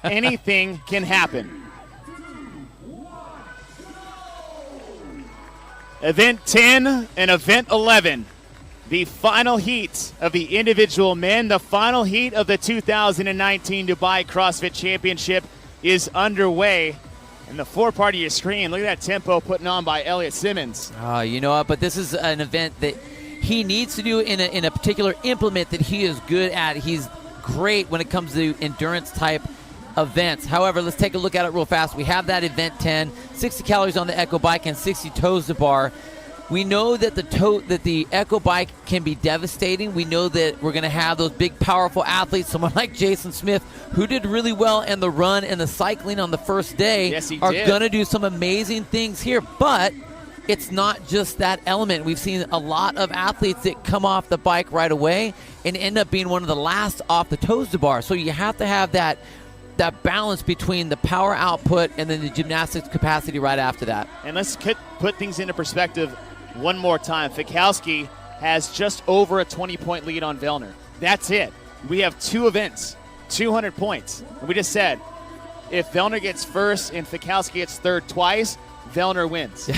Anything can happen. Event 10 and Event 11. The final heat of the individual men, the final heat of the 2019 Dubai CrossFit Championship is underway. And the forepart of your screen, look at that tempo putting on by Elliot Simmons. You know what, but this is an event that he needs to do in a particular implement that he is good at. He's great when it comes to endurance type events. However, let's take a look at it real fast. We have that event 10, 60 calories on the Echo Bike and 60 toes to bar. We know that the Echo Bike can be devastating. We know that we're going to have those big, powerful athletes, someone like Jason Smith, who did really well in the run and the cycling on the first day, yes, he are did. going to do some amazing things here. But it's not just that element. We've seen a lot of athletes that come off the bike right away and end up being one of the last off the toes to bar. So you have to have that balance between the power output and then the gymnastics capacity right after that. And let's put things into perspective one more time. Fikowski has just over a 20-point lead on Vellner. That's it. We have 2 events, 200 points. And we just said, if Vellner gets first and Fikowski gets third twice, Vellner wins.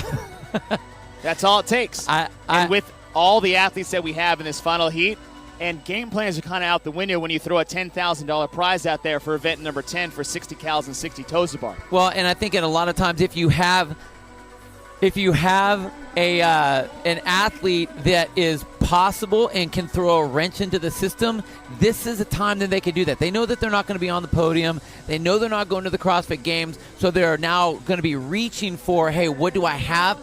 That's all it takes. And with all the athletes that we have in this final heat, and game plans are kind of out the window when you throw a $10,000 prize out there for event number 10 for 60 cals and 60 toes to bar. Well, and I think a lot of times if you have an athlete that is possible and can throw a wrench into the system, this is a time that they can do that. They know that they're not going to be on the podium. They know they're not going to the CrossFit Games, so they're now going to be reaching for, hey, what do I have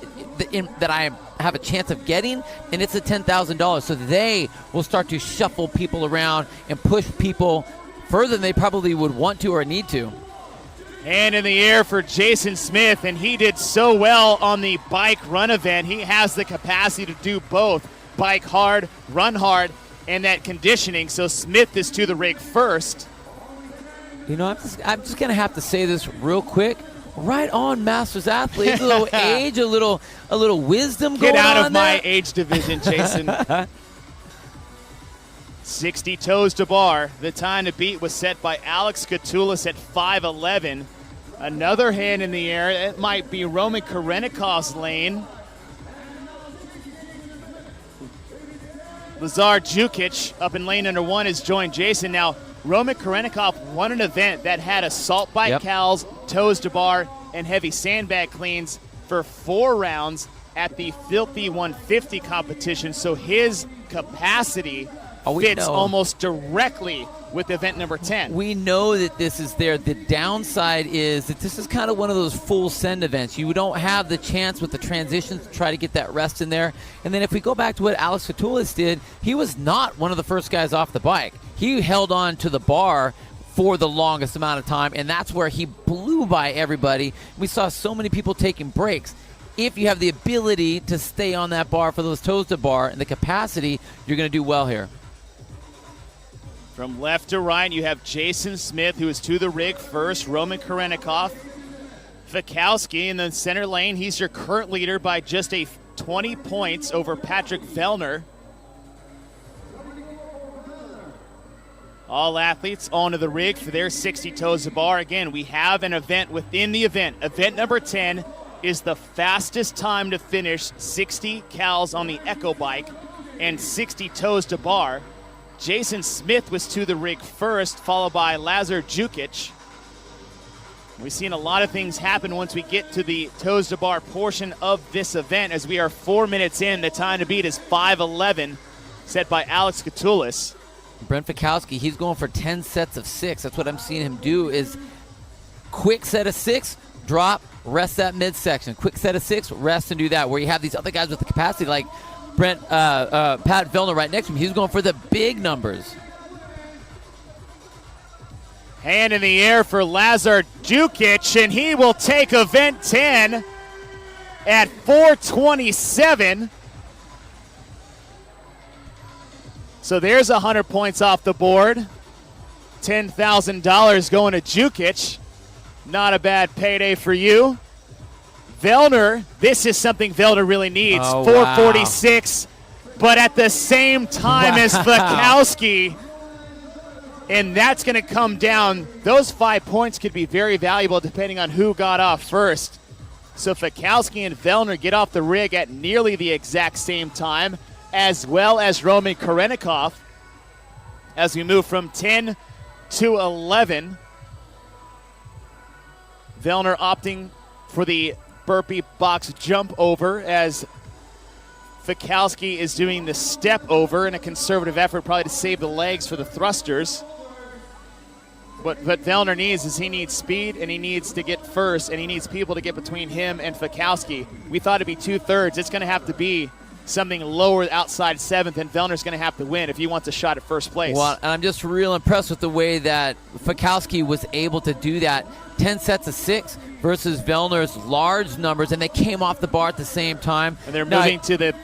that I have a chance of getting? And it's a $10,000. So they will start to shuffle people around and push people further than they probably would want to or need to. And in the air for Jason Smith, and he did so well on the bike run event. He has the capacity to do both, bike hard, run hard, and that conditioning. So Smith is to the rig first. You know, I'm just going to have to say this real quick. Right on, Masters athlete. A little age, a little wisdom going on. Get out of there. my age division, Jason. 60 toes to bar. The time to beat was set by Alex Katoulis at 5:11. Another hand in the air. It might be Roman Khrennikov's lane. Lazar Đukić up in lane number 1 has joined Jason. Now, Roman Khrennikov won an event that had assault bike cals, toes to bar, and heavy sandbag cleans for 4 rounds at the Filthy 150 competition. So his capacity fits almost directly with event number 10. We know that this is there. The downside is that this is kind of one of those full send events. You don't have the chance with the transitions to try to get that rest in there. And then if we go back to what Alex Katoulis did, he was not one of the first guys off the bike. He held on to the bar for the longest amount of time, and that's where he blew by everybody. We saw so many people taking breaks. If you have the ability to stay on that bar for those toes to bar and the capacity, you're going to do well here. From left to right, you have Jason Smith, who is to the rig first. Roman Khrennikov. Fikowski in the center lane. He's your current leader by just 20 points over Patrick Vellner. All athletes onto the rig for their 60 toes to bar. Again, we have an event within the event. Event number 10 is the fastest time to finish 60 cals on the Echo Bike and 60 toes to bar. Jason Smith was to the rig first, followed by Lazar Đukić. We've seen a lot of things happen once we get to the toes to bar portion of this event. As we are 4 minutes in, the time to beat is 5:11, set by Alex Katoulis. Brent Fikowski, he's going for 10 sets of 6. That's what I'm seeing him do, is quick set of 6, drop, rest that midsection. Quick set of 6, rest and do that. Where you have these other guys with the capacity like Pat Vellner right next to him. He's going for the big numbers. Hand in the air for Lazar Đukić, and he will take event 10 at 4:27. So there's 100 points off the board. $10,000 going to Đukić. Not a bad payday for you. Vellner, this is something Vellner really needs. 446, but at the same time as Fikowski, And that's going to come down. Those 5 points could be very valuable depending on who got off first. So Fikowski and Vellner get off the rig at nearly the exact same time, as well as Roman Khrennikov. As we move from 10 to 11, Vellner opting for the Burpee Box jump over as Fikowski is doing the step over in a conservative effort probably to save the legs for the thrusters. What Vellner needs is he needs speed, and he needs to get first, and he needs people to get between him and Fikowski. We thought it'd be 2/3. It's going to have to be something lower outside 7th, and Vellner's going to have to win if he wants a shot at first place. Well, and I'm just real impressed with the way that Fikowski was able to do that. 10 sets of 6 versus Vellner's large numbers, and they came off the bar at the same time. And they're moving to the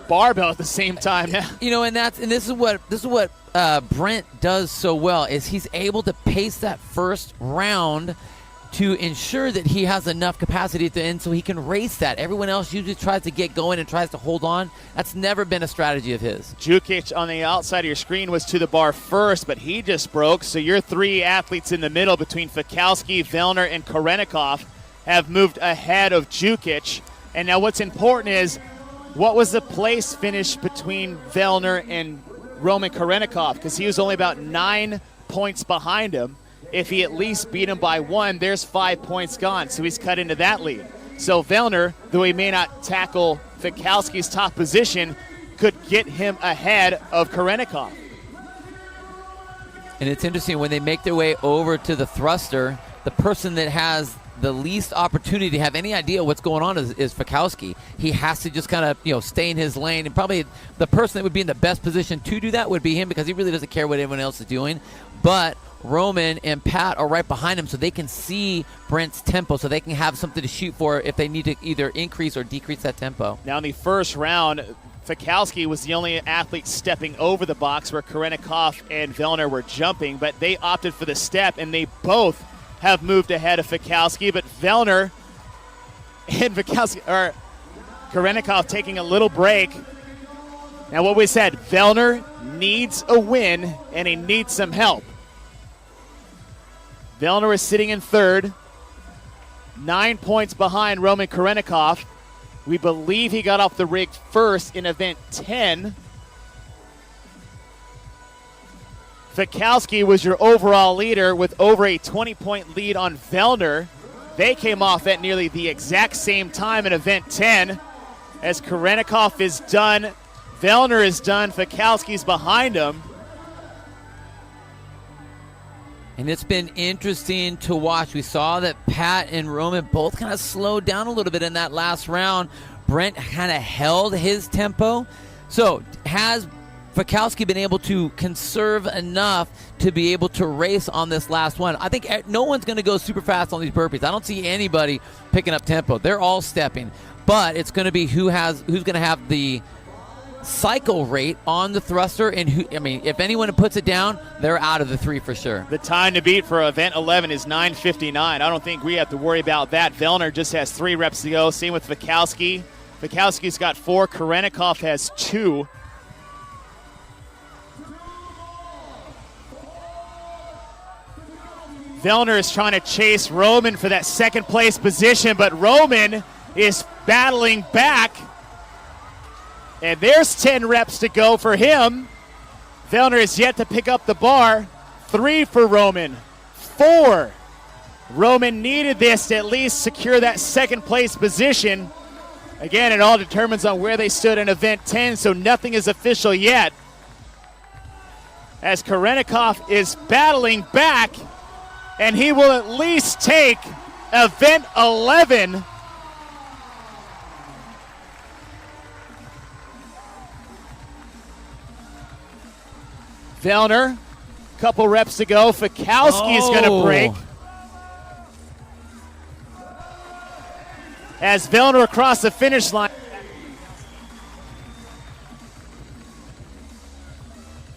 barbell at the same time. You know, and this is what Brent does so well, is he's able to pace that first round to ensure that he has enough capacity at the end so he can race that. Everyone else usually tries to get going and tries to hold on. That's never been a strategy of his. Đukić on the outside of your screen was to the bar first, but he just broke. So your 3 athletes in the middle between Fikowski, Vellner, and Khrennikov have moved ahead of Đukić. And now what's important is, what was the place finish between Vellner and Roman Khrennikov? Because he was only about 9 points behind him. If he at least beat him by 1, there's 5 points gone, so he's cut into that lead. So Vellner, though he may not tackle Fikowski's top position, could get him ahead of Khrennikov. And it's interesting, when they make their way over to the thruster, the person that has the least opportunity to have any idea what's going on is Fikowski. He has to just kind of, stay in his lane, and probably the person that would be in the best position to do that would be him, because he really doesn't care what anyone else is doing. But Roman and Pat are right behind him, so they can see Brent's tempo, so they can have something to shoot for if they need to either increase or decrease that tempo. Now in the first round, Fikowski was the only athlete stepping over the box where Khrennikov and Vellner were jumping, but they opted for the step, and they both have moved ahead of Fikowski. But Vellner and Khrennikov taking a little break. Now what we said, Vellner needs a win, and he needs some help. Vellner is sitting in 3rd, 9 points behind Roman Khrennikov. We believe he got off the rig first in event 10. Fikowski was your overall leader with over a 20-point lead on Vellner. They came off at nearly the exact same time in event 10. As Khrennikov is done, Vellner is done, Fikowski's behind him. And it's been interesting to watch. We saw that Pat and Roman both kind of slowed down a little bit in that last round. Brent kind of held his tempo. So has Fikowski been able to conserve enough to be able to race on this last one? I think no one's going to go super fast on these burpees. I don't see anybody picking up tempo. They're all stepping. But it's going to be who's going to have the cycle rate on the thruster, and if anyone puts it down, they're out of the 3 for sure. The time to beat for event 11 is 9:59. I don't think we have to worry about that. Vellner just has 3 reps to go. Same with Fikowski. Fikowski's got 4. Khrennikov has 2. Vellner is trying to chase Roman for that second place position, but Roman is battling back. And there's 10 reps to go for him. Vellner is yet to pick up the bar. 3 for Roman. 4. Roman needed this to at least secure that second place position. Again, it all determines on where they stood in event 10, so nothing is official yet. As Khrennikov is battling back, and he will at least take event 11. Vellner, couple reps to go. Fikowski is going to break. As Vellner across the finish line.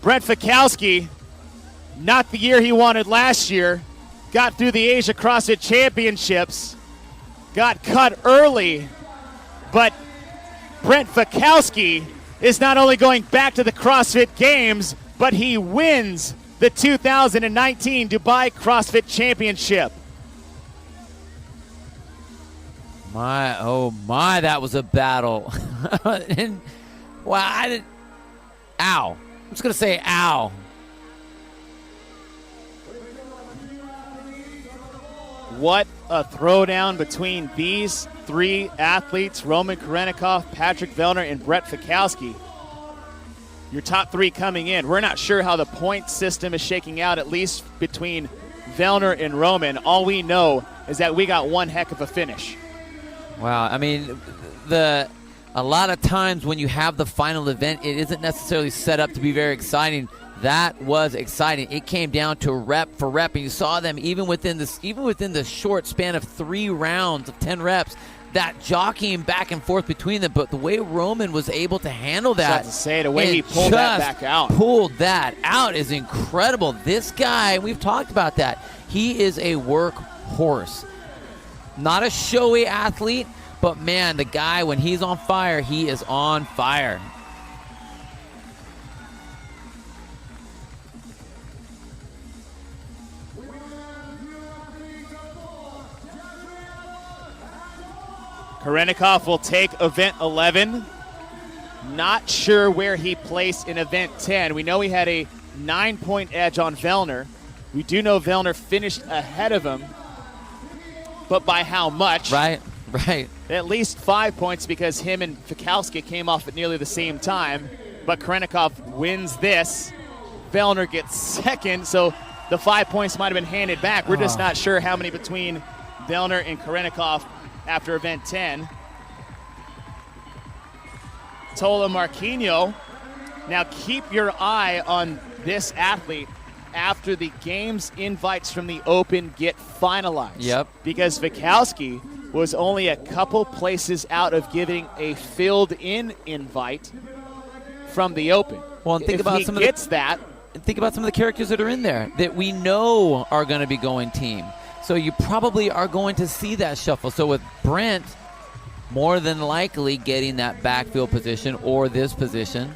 Brent Fikowski, not the year he wanted last year, got through the Asia CrossFit Championships, got cut early, but Brent Fikowski is not only going back to the CrossFit Games, but he wins the 2019 Dubai CrossFit Championship. Oh my, that was a battle. And, well, ow. I'm just going to say ow. What a throwdown between these three athletes, Roman Khrennikov, Patrick Vellner, and Brett Fikowski. Your top three coming in. We're not sure how the point system is shaking out, at least between Vellner and Roman. All we know is that we got one heck of a finish. Wow, I mean, a lot of times when you have the final event, it isn't necessarily set up to be very exciting. That was exciting. It came down to rep for rep, and you saw them even within the short span of 3 rounds of 10 reps, that jockeying back and forth between them. But the way Roman was able to handle that, the way he pulled that back out, pulled that out is incredible. This guy, we've talked about that. He is a workhorse, not a showy athlete, but man, the guy, when he's on fire, he is on fire. Khrennikov will take event 11. Not sure where he placed in event 10. We know he had a 9-point edge on Vellner. We do know Vellner finished ahead of him, but by how much? Right. At least 5 points, because him and Fikowski came off at nearly the same time. But Khrennikov wins this. Vellner gets second, so the 5 points might have been handed back. We're just not sure how many between Vellner and Khrennikov after event 10. Tola Marquinhos. Now keep your eye on this athlete after the game's invites from the Open get finalized. Yep. Because Fikowski was only a couple places out of getting a filled-in invite from the Open. Well, and think about some of the characters that are in there that we know are going to be going team. So you probably are going to see that shuffle. So with Brent, more than likely getting that backfield position or this position,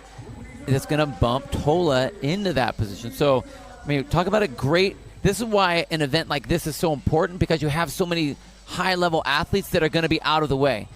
that's going to bump Tola into that position. So, I mean, talk about this is why an event like this is so important, because you have so many high-level athletes that are going to be out of the way.